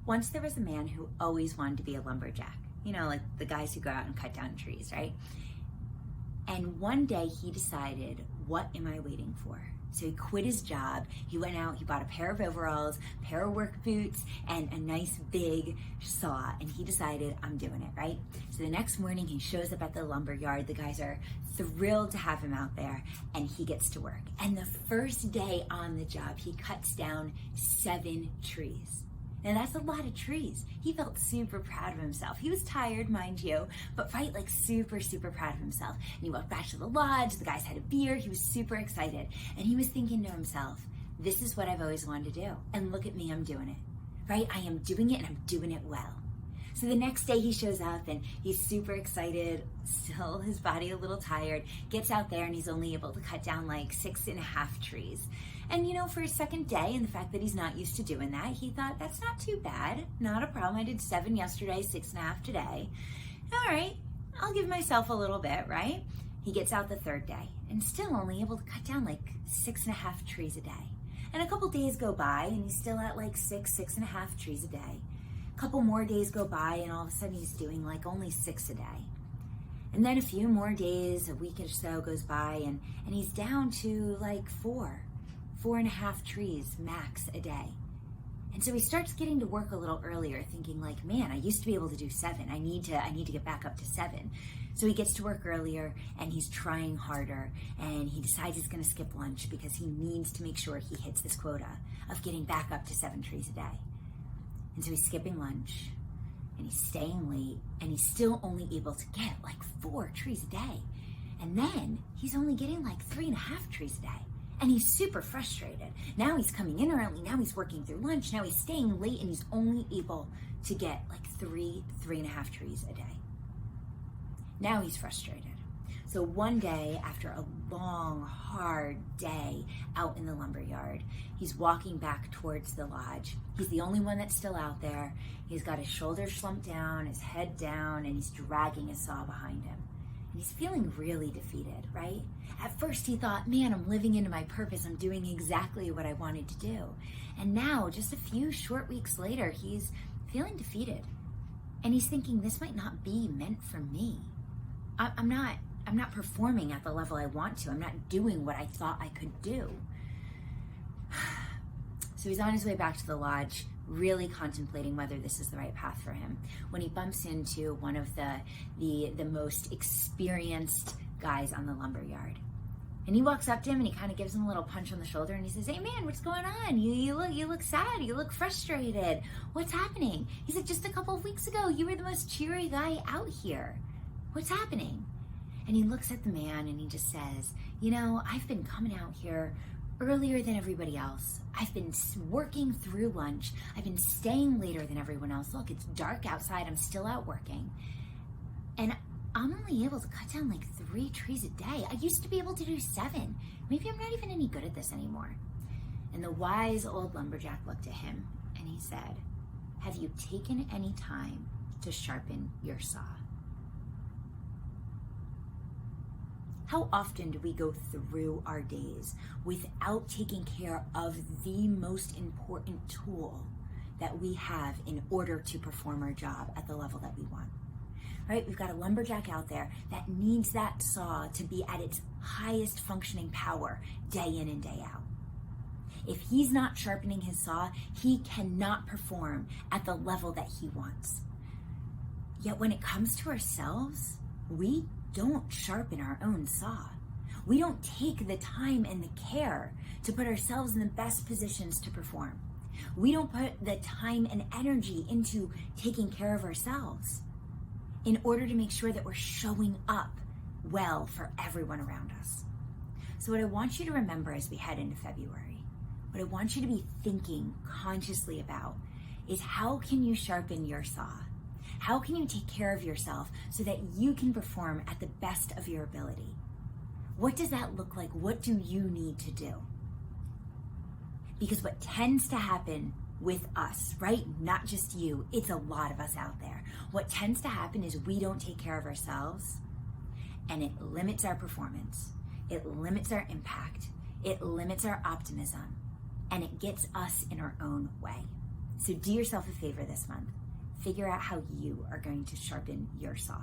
Once there was a man who always wanted to be a lumberjack. You know, like the guys who go out and cut down trees, right? And one day he decided, what am I waiting for? So he quit his job, he went out, he bought a pair of overalls, pair of work boots, and a nice big saw, and he decided, I'm doing it, right? So the next morning he shows up at the lumber yard, the guys are thrilled to have him out there, and he gets to work. And the first day on the job, he cuts down 7 trees. Now that's a lot of trees. He felt super proud of himself. He was tired, mind you, but right, like super, super proud of himself. And he walked back to the lodge, the guys had a beer, he was super excited. And he was thinking to himself, this is what I've always wanted to do. And look at me, I'm doing it, right? I am doing it and I'm doing it well. So the next day he shows up and he's super excited, still his body a little tired, gets out there and he's only able to cut down like 6.5 trees. And you know, for his second day and the fact that he's not used to doing that, he thought, that's not too bad, not a problem. I did 7 yesterday, 6.5 today. All right, I'll give myself a little bit, right? He gets out the third day and still only able to cut down like 6.5 trees a day. And a couple days go by and he's still at like 6.5 trees a day. A couple more days go by and all of a sudden he's doing like only 6 a day. And then a few more days, a week or so goes by and he's down to like 4.5 trees max a day. And so he starts getting to work a little earlier, thinking like, man, I used to be able to do 7. I need to get back up to 7. So he gets to work earlier and he's trying harder and he decides he's gonna skip lunch because he needs to make sure he hits this quota of getting back up to 7 trees a day. And so he's skipping lunch and he's staying late and he's still only able to get like 4 trees a day. And then he's only getting like 3.5 trees a day. And he's super frustrated. Now he's coming in early, now he's working through lunch, now he's staying late and he's only able to get like 3.5 trees a day. Now he's frustrated. So one day, after a long, hard day out in the lumber yard, he's walking back towards the lodge. He's the only one that's still out there. He's got his shoulders slumped down, his head down, and he's dragging his saw behind him. And he's feeling really defeated, right? At first he thought, man, I'm living into my purpose. I'm doing exactly what I wanted to do. And now, just a few short weeks later, he's feeling defeated. And he's thinking, this might not be meant for me. I'm not performing at the level I want to. I'm not doing what I thought I could do. So he's on his way back to the lodge, really contemplating whether this is the right path for him, when he bumps into one of the most experienced guys on the lumber yard. And he walks up to him and he kind of gives him a little punch on the shoulder and he says, hey man, what's going on? You look sad, you look frustrated. What's happening? He said, just a couple of weeks ago, you were the most cheery guy out here. What's happening? And he looks at the man and he just says, you know, I've been coming out here earlier than everybody else. I've been working through lunch. I've been staying later than everyone else. Look, it's dark outside. I'm still out working. And I'm only able to cut down like 3 trees a day. I used to be able to do 7. Maybe I'm not even any good at this anymore. And the wise old lumberjack looked at him and he said, have you taken any time to sharpen your saw? How often do we go through our days without taking care of the most important tool that we have in order to perform our job at the level that we want? Right? We've got a lumberjack out there that needs that saw to be at its highest functioning power day in and day out. If he's not sharpening his saw, he cannot perform at the level that he wants. Yet when it comes to ourselves, we don't sharpen our own saw. We don't take the time and the care to put ourselves in the best positions to perform. We don't put the time and energy into taking care of ourselves in order to make sure that we're showing up well for everyone around us. So what I want you to remember as we head into February, what I want you to be thinking consciously about is, how can you sharpen your saw? How can you take care of yourself so that you can perform at the best of your ability? What does that look like? What do you need to do? Because what tends to happen with us, right? Not just you, it's a lot of us out there. What tends to happen is we don't take care of ourselves, and it limits our performance. It limits our impact. It limits our optimism, and it gets us in our own way. So do yourself a favor this month. Figure out how you are going to sharpen your saw.